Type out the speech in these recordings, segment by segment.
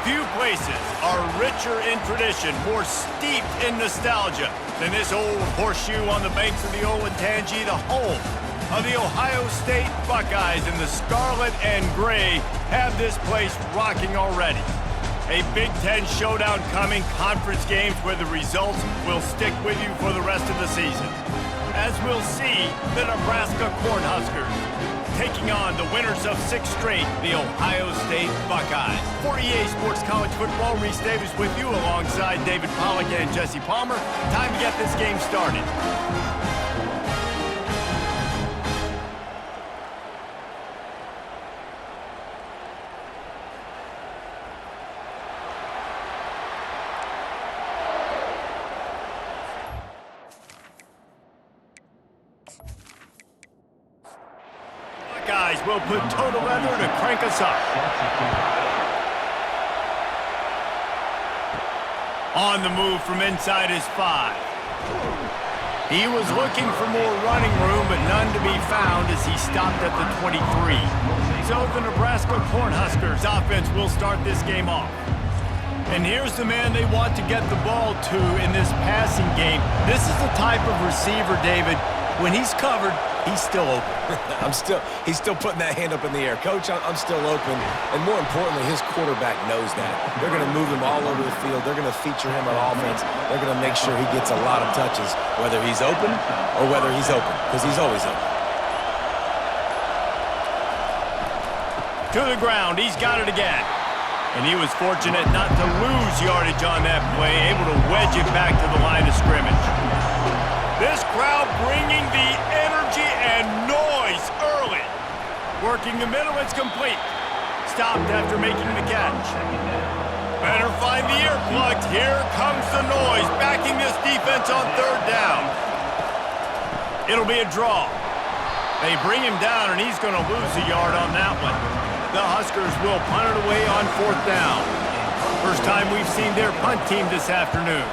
Few places are richer in tradition, more steeped in nostalgia than this old horseshoe on the banks of the Olentangy, the home of the Ohio State Buckeyes, and the scarlet and gray have this place rocking already. A Big Ten showdown coming, conference games where the results will stick with you for the rest of the season. As we'll see, the Nebraska Cornhuskers taking on the winners of 6 straight, the Ohio State Buckeyes. For EA Sports College Football, Reese Davis with you alongside David Pollack and Jesse Palmer. Time to get this game started. Guys will put total leather to crank us up. On the move from inside his 5. He was looking for more running room, but none to be found as he stopped at the 23. So the Nebraska Cornhuskers offense will start this game off. And here's the man they want to get the ball to in this passing game. This is the type of receiver, David, when he's covered, he's still open. He's still putting that hand up in the air. Coach, I'm still open. And more importantly, his quarterback knows that. They're going to move him all over the field. They're going to feature him on offense. They're going to make sure he gets a lot of touches, whether he's open or whether he's open, because he's always open. To the ground, he's got it again. And he was fortunate not to lose yardage on that play, able to wedge it back to the line of scrimmage. This crowd bringing the energy and noise early. Working the middle, it's complete. Stopped after making the catch. Better find the earplugs. Here comes the noise, backing this defense on 3rd down. It'll be a draw. They bring him down, and he's going to lose a yard on that one. The Huskers will punt it away on 4th down. First time we've seen their punt team this afternoon.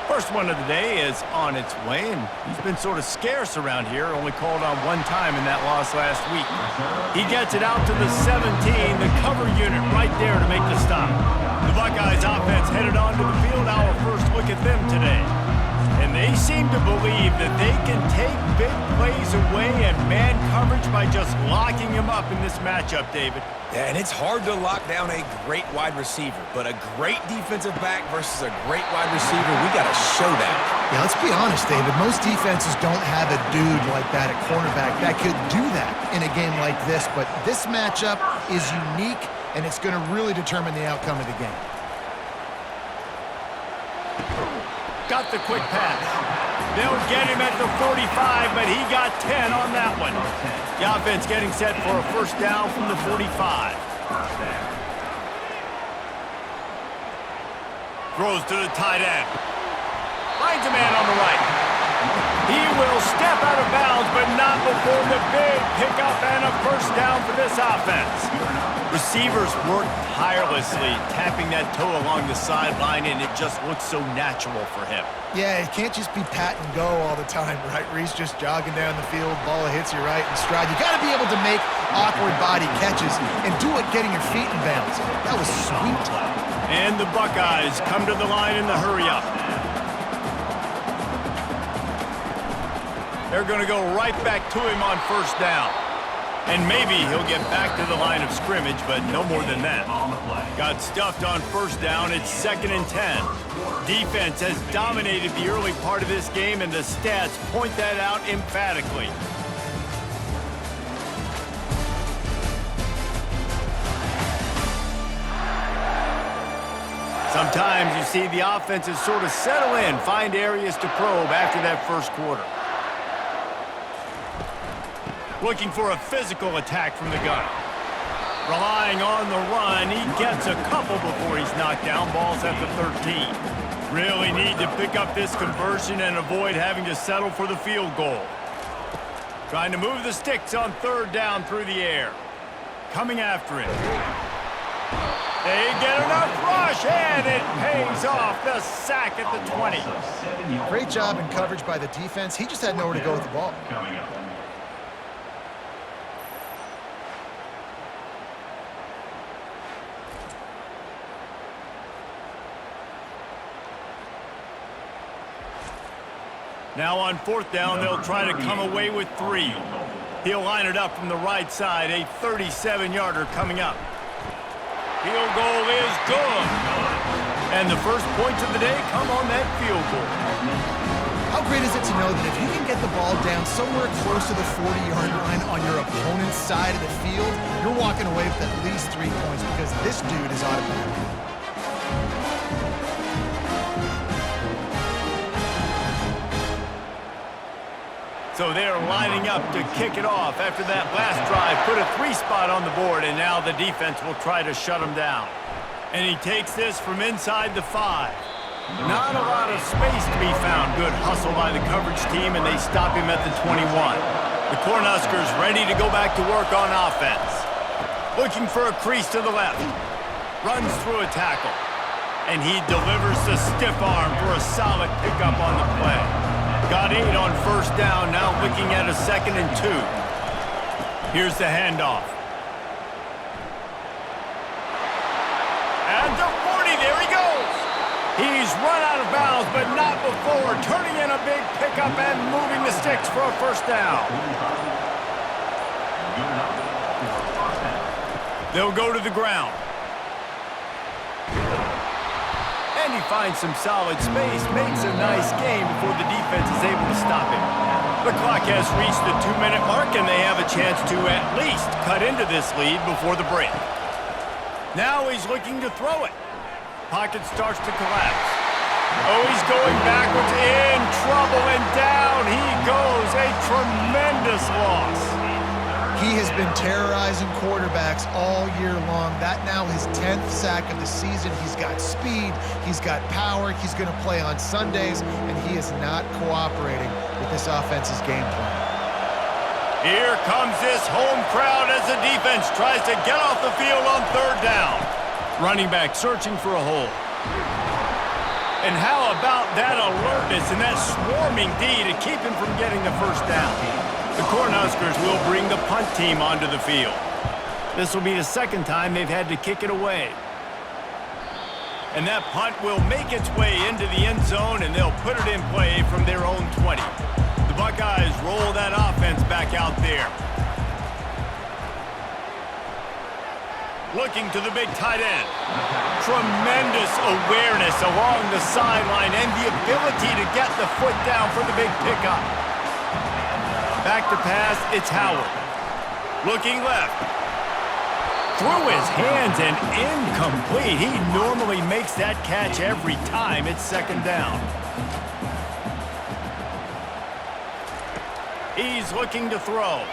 First one of the day is on its way, and he's been sort of scarce around here, only called on 1 time in that loss last week. He gets it out to the 17, the cover unit right there to make the stop. The Buckeyes offense headed onto the field. Our first look at them today. And they seem to believe that they can take big plays away and man coverage by just locking him up in this matchup, David. Yeah, and it's hard to lock down a great wide receiver, but a great defensive back versus a great wide receiver, we got to show that. Yeah, let's be honest, David. Most defenses don't have a dude like that at cornerback that could do that in a game like this, but this matchup is unique, and it's going to really determine the outcome of the game. Got the quick pass. They'll get him at the 45, but he got 10 on that one. The offense getting set for a first down from the 45. Throws to the tight end. Finds a man on the right. He will step out of bounds, but not before the big pickup and a first down for this offense. Receivers work tirelessly, tapping that toe along the sideline, and it just looks so natural for him. Yeah, it can't just be pat and go all the time, right? Reese just jogging down the field, ball hits you right in stride. You got to be able to make awkward body catches and do it getting your feet in bounds. That was sweet. And the Buckeyes come to the line in the hurry-up. They're going to go right back to him on first down. And maybe he'll get back to the line of scrimmage, but no more than that. Got stuffed on first down. It's 2nd and 10. Defense has dominated the early part of this game, and the stats point that out emphatically. Sometimes you see the offenses sort of settle in, find areas to probe after that first quarter. Looking for a physical attack from the gun. Relying on the run, he gets a couple before he's knocked down. Ball's at the 13. Really need to pick up this conversion and avoid having to settle for the field goal. Trying to move the sticks on 3rd down through the air. Coming after it. They get enough rush, and it pays off. The sack at the 20. Great job in coverage by the defense. He just had nowhere to go with the ball. Now on 4th down, they'll try to come away with 3. He'll line it up from the right side, a 37-yarder coming up. Field goal is good. And the first points of the day come on that field goal. How great is it to know that if you can get the ball down somewhere close to the 40-yard line on your opponent's side of the field, you're walking away with at least 3 points because this dude is automatic. So they're lining up to kick it off after that last drive. Put a 3 spot on the board, and now the defense will try to shut him down. And he takes this from inside the 5. Not a lot of space to be found. Good hustle by the coverage team, and they stop him at the 21. The Cornhuskers ready to go back to work on offense. Looking for a crease to the left. Runs through a tackle. And he delivers the stiff arm for a solid pickup on the play. Got 8 on 1st down, now looking at a 2nd and 2. Here's the handoff. At the 40, there he goes. He's run out of bounds, but not before turning in a big pickup and moving the sticks for a 1st down. They'll go to the ground. And he finds some solid space, makes a nice game before the defense is able to stop him. The clock has reached the 2-minute mark, and they have a chance to at least cut into this lead before the break. Now he's looking to throw it. Pocket starts to collapse. Oh, he's going backwards, in trouble, and down he goes. A tremendous loss. He has been terrorizing quarterbacks all year long. That now his 10th sack of the season. He's got speed, he's got power, he's going to play on Sundays, and he is not cooperating with this offense's game plan. Here comes this home crowd as the defense tries to get off the field on 3rd down. Running back searching for a hole. And how about that alertness and that swarming D to keep him from getting the 1st down? The Cornhuskers will bring the punt team onto the field. This will be the 2nd time they've had to kick it away. And that punt will make its way into the end zone, and they'll put it in play from their own 20. The Buckeyes roll that offense back out there. Looking to the big tight end. Tremendous awareness along the sideline and the ability to get the foot down for the big pickup. Back to pass, it's Howard. Looking left. Through his hands and incomplete. He normally makes that catch every time. It's 2nd down. He's looking to throw.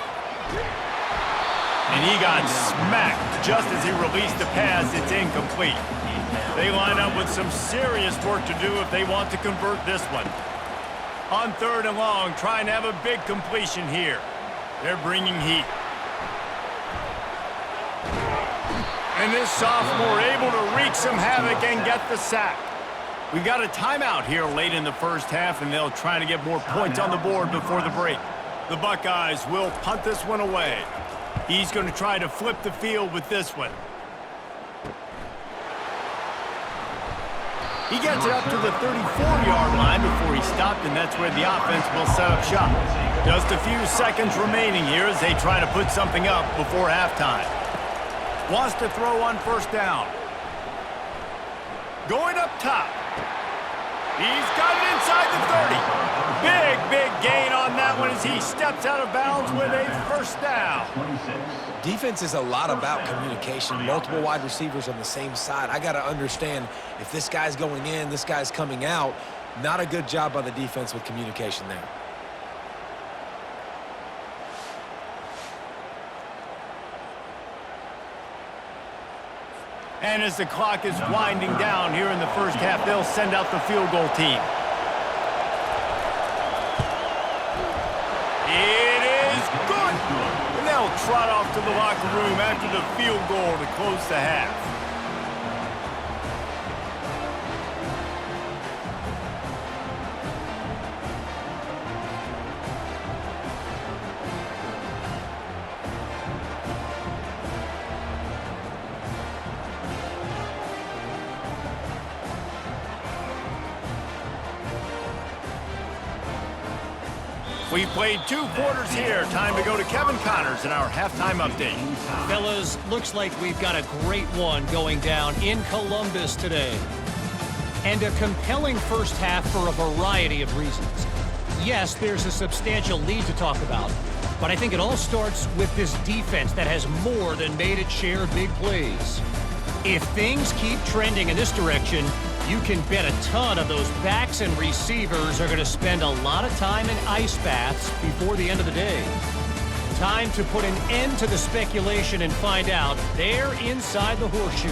And he got smacked just as he released the pass. It's incomplete. They line up with some serious work to do if they want to convert this one. On 3rd and long, trying to have a big completion here. They're bringing heat. And this sophomore able to wreak some havoc and get the sack. We've got a timeout here late in the 1st half, and they'll try to get more points on the board before the break. The Buckeyes will punt this one away. He's going to try to flip the field with this one. He gets it up to the 34-yard line before he stopped, and that's where the offense will set up shop. Just a few seconds remaining here as they try to put something up before halftime. Wants to throw on 1st down. Going up top. He's got it inside the 30. Big gain on that one as he steps out of bounds with a 1st down. Defense is a lot about communication. Multiple wide receivers on the same side. I got to understand if this guy's going in, this guy's coming out. Not a good job by the defense with communication there. And as the clock is winding down here in the 1st half, they'll send out the field goal team. It is good. And they'll trot off to the locker room after the field goal to close the half. We've played 2 quarters here. Time to go to Kevin Connors in our halftime update. Fellas, looks like we've got a great one going down in Columbus today. And a compelling first half for a variety of reasons. Yes, there's a substantial lead to talk about, but I think it all starts with this defense that has more than made its share of big plays. If things keep trending in this direction, you can bet a ton of those backs and receivers are going to spend a lot of time in ice baths before the end of the day. Time to put an end to the speculation and find out they're inside the horseshoe.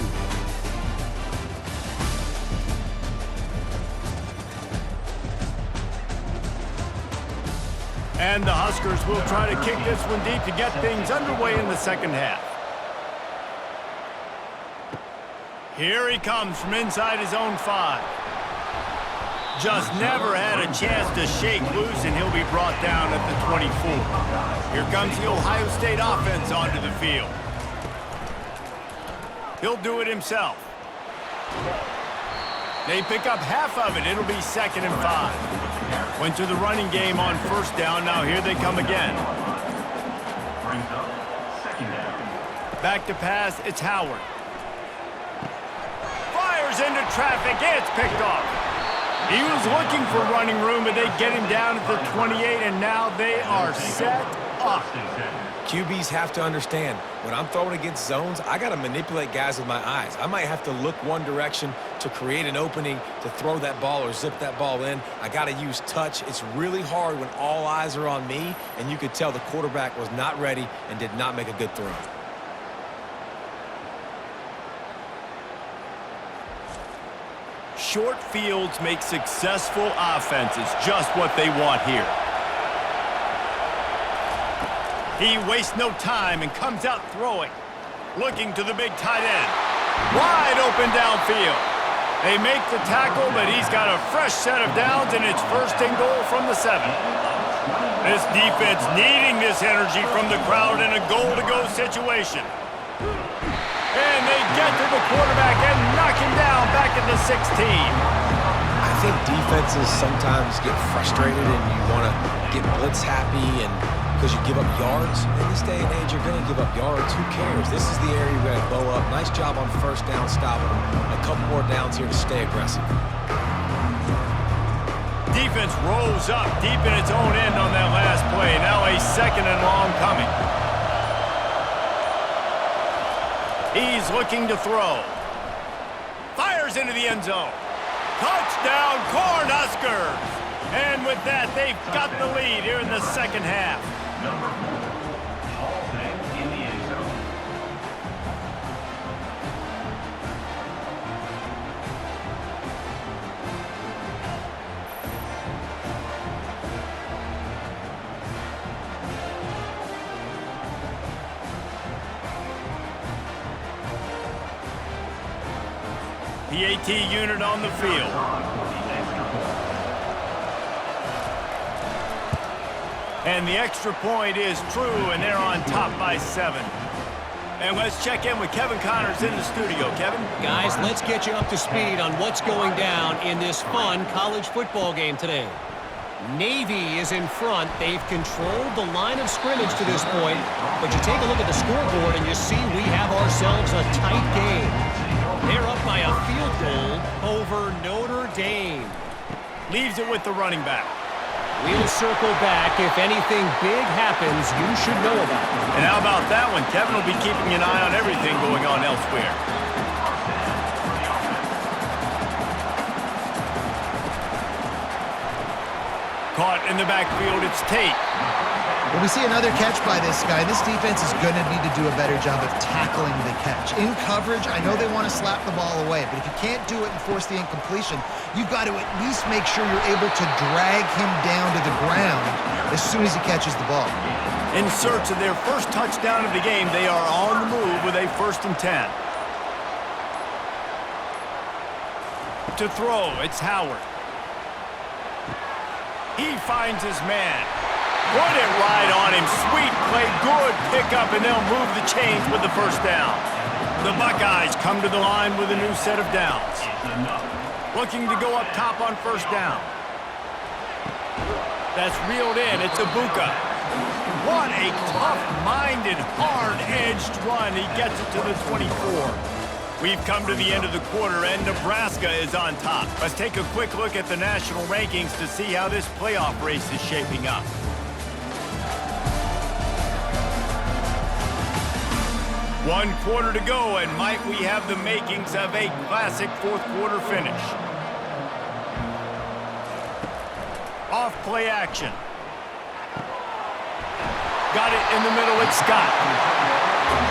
And the Huskers will try to kick this one deep to get things underway in the second half. Here he comes from inside his own 5. Just never had a chance to shake loose, and he'll be brought down at the 24. Here comes the Ohio State offense onto the field. He'll do it himself. They pick up half of it. It'll be 2nd and 5. Went to the running game on first down. Now here they come again. Back to pass. It's Howard. Fires into traffic. It's picked off. He was looking for running room, but they get him down at the 28, and now they are set up. QBs have to understand, when I'm throwing against zones, I got to manipulate guys with my eyes. I might have to look one direction to create an opening to throw that ball or zip that ball in. I got to use touch. It's really hard when all eyes are on me, and you could tell the quarterback was not ready and did not make a good throw. Short fields make successful offenses just what they want here. He wastes no time and comes out throwing. Looking to the big tight end. Wide open downfield. They make the tackle, but he's got a fresh set of downs, and it's 1st and goal from the 7. This defense needing this energy from the crowd in a goal-to-go situation. And they get to the quarterback and knock him down back at the 16. I think defenses sometimes get frustrated and you want to get blitz happy and because you give up yards. In this day and age, you're going to give up yards. Who cares? This is the area you're going to bow up. Nice job on first down stopping them. A couple more downs here to stay aggressive. Defense rolls up deep in its own end on that last play. Now a 2nd and long coming. He's looking to throw. Fires into the end zone. Touchdown, Cornhuskers! And with that, they've got the lead here in the second half. PAT unit on the field. And the extra point is true, and they're on top by 7. And let's check in with Kevin Connors in the studio. Kevin? Guys, let's get you up to speed on what's going down in this fun college football game today. Navy is in front. They've controlled the line of scrimmage to this point, but you take a look at the scoreboard and you see we have ourselves a tight game. They're up by a field goal over Notre Dame. Leaves it with the running back. We'll circle back. If anything big happens, you should know about it. And how about that one? Kevin will be keeping an eye on everything going on elsewhere. Caught in the backfield, it's Tate. When we see another catch by this guy, this defense is going to need to do a better job of tackling the catch. In coverage, I know they want to slap the ball away, but if you can't do it and force the incompletion, you've got to at least make sure you're able to drag him down to the ground as soon as he catches the ball. In search of their first touchdown of the game, they are on the move with a 1st and 10. To throw, it's Howard. He finds his man. Put it right on him. Sweet play. Good pickup, and they'll move the chains with the first down. The Buckeyes come to the line with a new set of downs. Looking to go up top on first down. That's reeled in. It's Ibuka. What a tough-minded, hard-edged run. He gets it to the 24. We've come to the end of the quarter, and Nebraska is on top. Let's take a quick look at the national rankings to see how this playoff race is shaping up. One quarter to go, and might we have the makings of a classic fourth quarter finish. Off play action. Got it in the middle with Scott.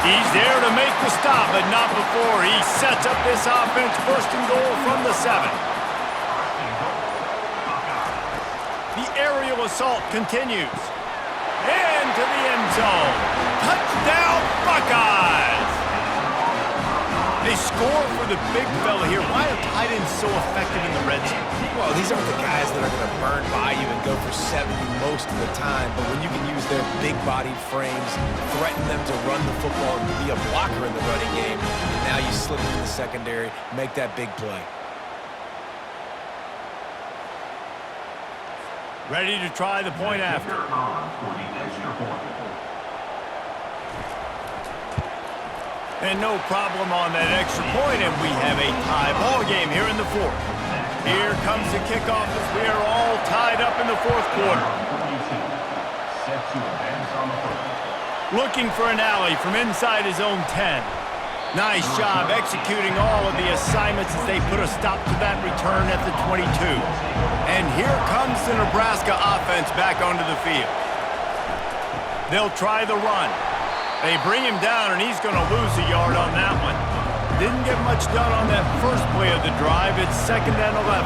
He's there to make the stop, but not before. He sets up this offense, first and goal from the 7. The aerial assault continues. Into the end zone. Touchdown, Buckeyes! They score for the big fella here. Why are tight ends so effective in the red zone? Well, these aren't the guys that are going to burn by you and go for 70 most of the time, but when you can use their big-bodied frames, threaten them to run the football and be a blocker in the running game, and now you slip in the secondary, make that big play. Ready to try the point after. And no problem on that extra point, and we have a tie ball game here in the fourth. Here comes the kickoff as we are all tied up in the fourth quarter. Looking for an alley from inside his own 10. Nice job executing all of the assignments as they put a stop to that return at the 22. And here comes the Nebraska offense back onto the field. They'll try the run. They bring him down, and he's going to lose a yard on that one. Didn't get much done on that first play of the drive. It's 2nd and 11.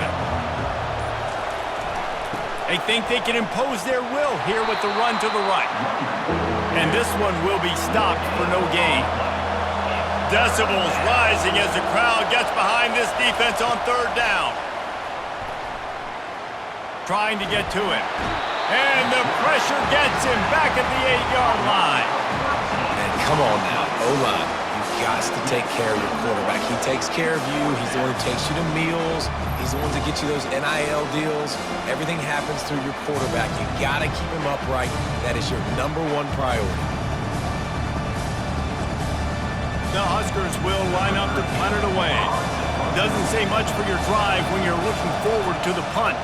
They think they can impose their will here with the run to the right. And this one will be stopped for no gain. Decibels rising as the crowd gets behind this defense on 3rd down. Trying to get to him. And the pressure gets him back at the 8-yard line. And come on now, O-line. You've got to take care of your quarterback. He takes care of you. He's the one who takes you to meals. He's the one to get you those NIL deals. Everything happens through your quarterback. You got to keep him upright. That is your #1 priority. The Huskers will line up to punt it away. Doesn't say much for your drive when you're looking forward to the punt.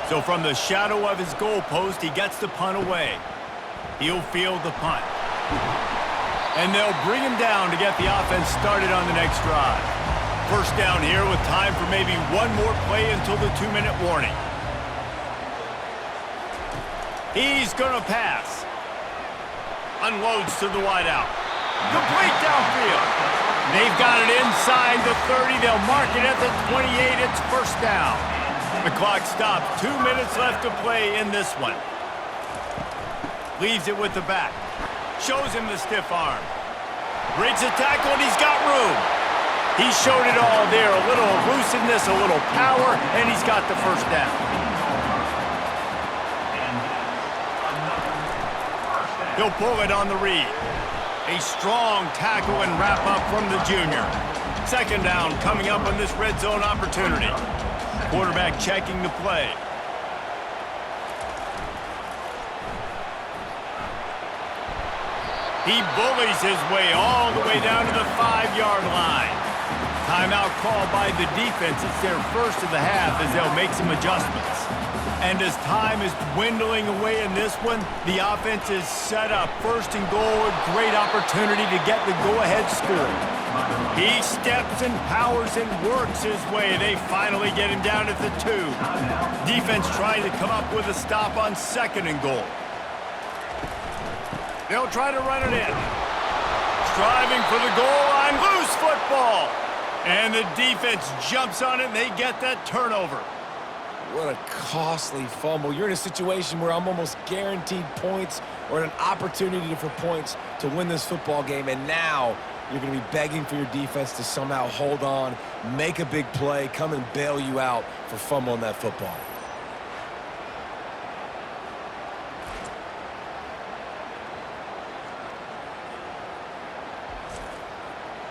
So from the shadow of his goalpost, he gets the punt away. He'll field the punt. And they'll bring him down to get the offense started on the next drive. First down here with time for maybe one more play until the 2-minute warning. He's going to pass. Unloads to the wideout. Complete downfield. They've got it inside the 30. They'll mark it at the 28. It's first down. The clock stops. 2 minutes left to play in this one. Leaves it with the back. Shows him the stiff arm. Breaks a tackle, and he's got room. He showed it all there. A little elusiveness, a little power, and he's got the first down. He'll pull it on the read. A strong tackle and wrap up from the junior. 2nd down coming up on this red zone opportunity. Quarterback checking the play. He bullies his way all the way down to the 5-yard line. Timeout called by the defense. It's their first of the half as they'll make some adjustments. And as time is dwindling away in this one, the offense is set up. 1st and goal, a great opportunity to get the go-ahead score. He steps and powers and works his way. They finally get him down at the 2. Defense trying to come up with a stop on 2nd and goal. They'll try to run it in. Striving for the goal line. Loose football. And the defense jumps on it, and they get that turnover. What a costly fumble. You're in a situation where I'm almost guaranteed points or an opportunity for points to win this football game, and now you're going to be begging for your defense to somehow hold on, make a big play, come and bail you out for fumbling that football.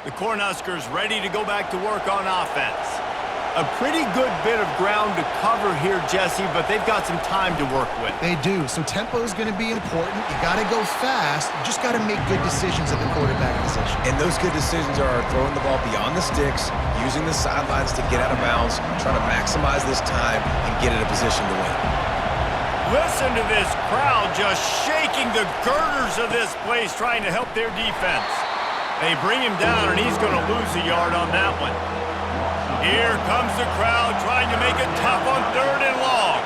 The Cornhuskers ready to go back to work on offense. A pretty good bit of ground to cover here, Jesse, but they've got some time to work with. They do. So tempo is going to be important. You got to go fast. You just got to make good decisions at the quarterback position. And those good decisions are throwing the ball beyond the sticks, using the sidelines to get out of bounds, trying to maximize this time and get in a position to win. Listen to this crowd just shaking the girders of this place, trying to help their defense. They bring him down, and he's going to lose a yard on that one. Here comes the crowd trying to make it tough on 3rd and long.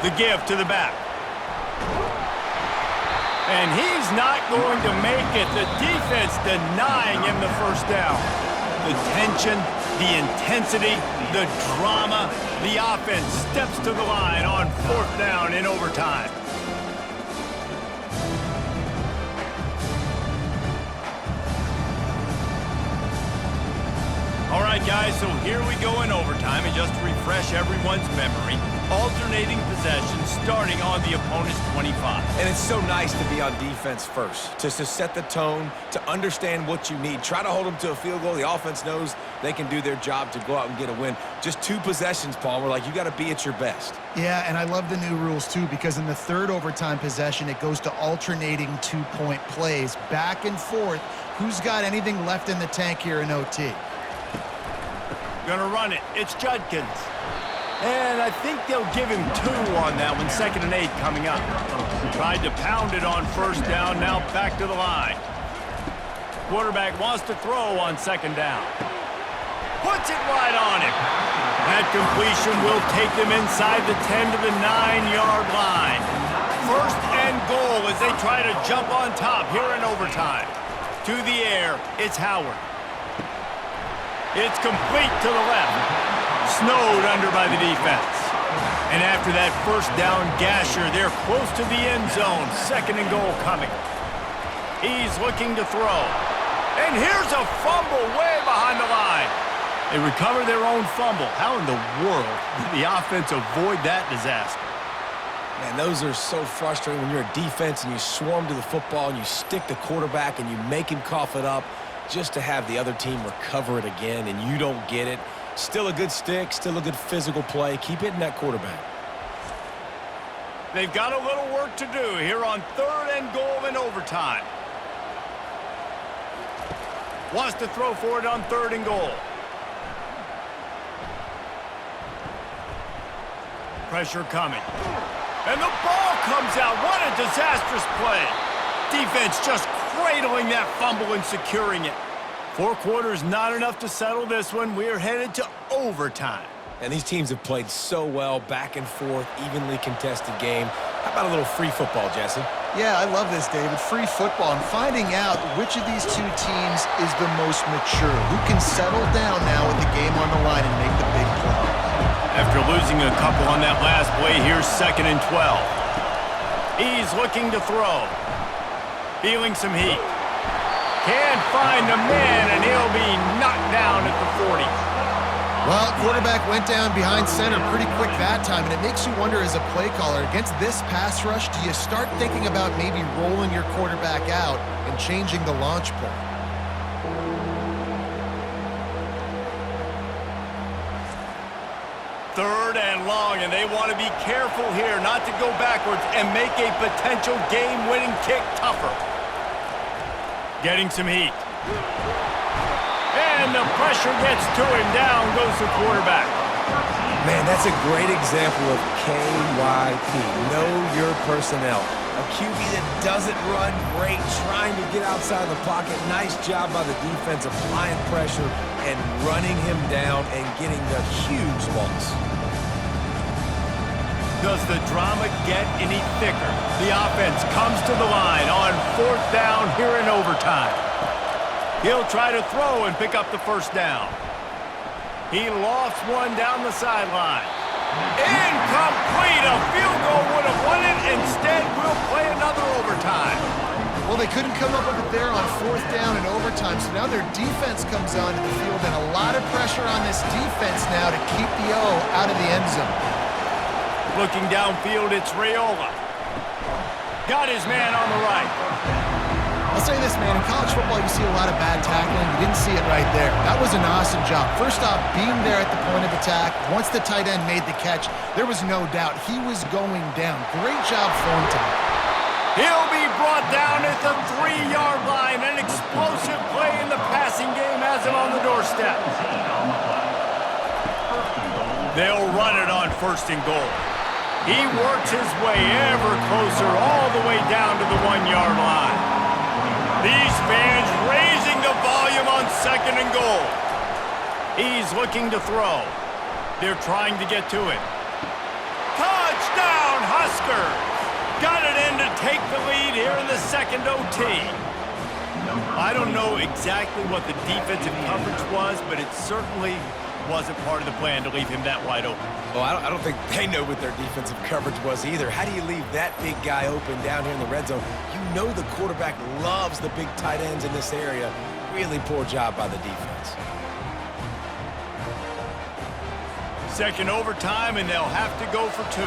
The give to the back. And he's not going to make it. The defense denying him the first down. The tension, the intensity, the drama. The offense steps to the line on 4th down in overtime. All right, guys, so here we go in overtime, and just to refresh everyone's memory, alternating possession starting on the opponent's 25. And it's so nice to be on defense first, to set the tone, to understand what you need. Try to hold them to a field goal. The offense knows they can do their job to go out and get a win. Just 2 possessions, Paul. We're like, you got to be at your best. Yeah, and I love the new rules, too, because in the 3rd overtime possession, it goes to alternating 2-point plays, back and forth. Who's got anything left in the tank here in OT? Gonna run it. It's Judkins. And I think they'll give him 2 on that one. 2nd and 8 coming up. Tried to pound it on 1st down. Now back to the line. Quarterback wants to throw on 2nd down. Puts it right on him. That completion will take them inside the 10 to the 9-yard line. 1st and goal as they try to jump on top here in overtime. To the air, it's Howard. It's complete to the left. Snowed under by the defense. And after that 1st down gasher, they're close to the end zone. 2nd and goal coming. He's looking to throw. And here's a fumble way behind the line. They recover their own fumble. How in the world did the offense avoid that disaster? Man, those are so frustrating when you're a defense and you swarm to the football and you stick the quarterback and you make him cough it up. Just to have the other team recover it again and you don't get it. Still a good stick, still a good physical play. Keep hitting that quarterback. They've got a little work to do here on 3rd and goal in overtime. Wants to throw for it on 3rd and goal. Pressure coming. And the ball comes out. What a disastrous play. Defense just cradling that fumble and securing it. 4 quarters, not enough to settle this one. We're headed to overtime. And these teams have played so well, back and forth, evenly contested game. How about a little free football, Jesse? Yeah, I love this, David. Free football and finding out which of these 2 teams is the most mature. Who can settle down now with the game on the line and make the big play. After losing a couple on that last play, here's 2nd and 12. He's looking to throw. Feeling some heat. Can't find a man, and he'll be knocked down at the 40. Well, quarterback went down behind center pretty quick that time, and it makes you wonder as a play caller, against this pass rush, do you start thinking about maybe rolling your quarterback out and changing the launch point? Third and long, and they want to be careful here not to go backwards and make a potential game-winning kick tougher. Getting some heat. And the pressure gets to him. Down goes the quarterback. Man, that's a great example of KYP. Know your personnel. A QB that doesn't run great, trying to get outside the pocket. Nice job by the defense applying pressure and running him down and getting the huge loss. Does the drama get any thicker? The offense comes to the line on 4th down here in overtime. He'll try to throw and pick up the 1st down. He lofts one down the sideline. Incomplete! A field goal would have won it. Instead, we'll play another overtime. Well, they couldn't come up with it there on 4th down in overtime, so now their defense comes onto the field, and a lot of pressure on this defense now to keep the O out of the end zone. Looking downfield, it's Raiola. Got his man on the right. A I'll say this, man. In college football, you see a lot of bad tackling. You didn't see it right there. That was an awesome job. First off, being there at the point of attack. Once the tight end made the catch, there was no doubt he was going down. Great job form time. He'll be brought down at the 3-yard line. An explosive play in the passing game has him on the doorstep. They'll run it on 1st and goal. He works his way ever closer all the way down to the 1-yard line. These fans raising the volume on 2nd and goal. He's looking to throw. They're trying to get to him. Touchdown, Huskers! Got it in to take the lead here in the 2nd OT. I don't know exactly what the defensive coverage was, but it certainly wasn't part of the plan to leave him that wide open. Well, I don't think they know what their defensive coverage was either. How do you leave that big guy open down here in the red zone? You know the quarterback loves the big tight ends in this area. Really poor job by the defense. 2nd overtime, and they'll have to go for 2.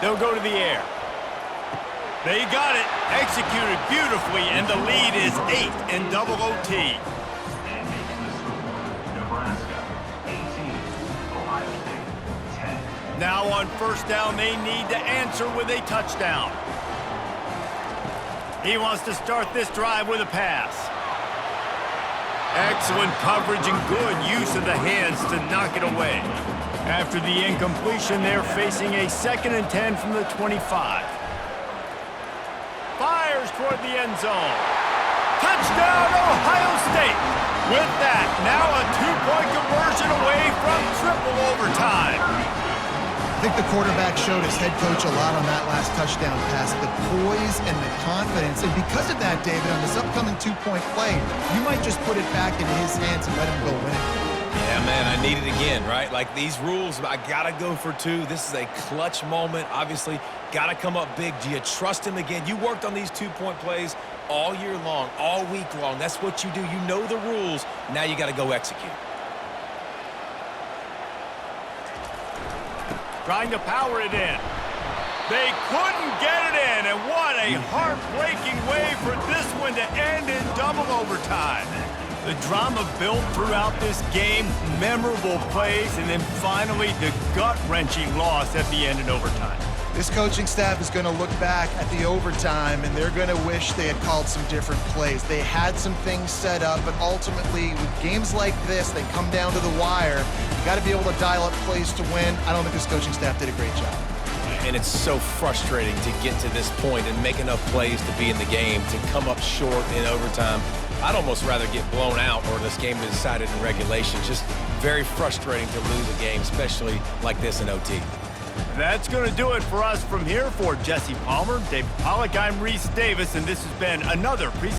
They'll go to the air. They got it, executed beautifully, and the lead is 8 in double OT. Nebraska, 18, Ohio State, 10. Now on 1st down, they need to answer with a touchdown. He wants to start this drive with a pass. Excellent coverage and good use of the hands to knock it away. After the incompletion, they're facing a 2nd and 10 from the 25. Fires toward the end zone. Touchdown, Ohio State. With that, now a 2-point conversion away from triple overtime. I think the quarterback showed his head coach a lot on that last touchdown pass, the poise and the confidence. And because of that, David, on this upcoming 2-point play, you might just put it back in his hands and let him go win it. Yeah, man, I need it again, right? Like these rules, I got to go for 2. This is a clutch moment. Obviously, got to come up big. Do you trust him again? You worked on these 2-point plays all year long, all week long. That's what you do. You know the rules. Now you got to go execute. Trying to power it in. They couldn't get it in, and what a heartbreaking way for this one to end in double overtime. The drama built throughout this game, memorable plays, and then finally the gut-wrenching loss at the end in overtime. This coaching staff is going to look back at the overtime, and they're going to wish they had called some different plays. They had some things set up, but ultimately, with games like this, they come down to the wire. You got to be able to dial up plays to win. I don't think this coaching staff did a great job. And it's so frustrating to get to this point and make enough plays to be in the game, to come up short in overtime. I'd almost rather get blown out or this game is decided in regulation. Just very frustrating to lose a game, especially like this in OT. That's going to do it for us from here. For Jesse Palmer, David Pollack, I'm Reese Davis, and this has been another presentation.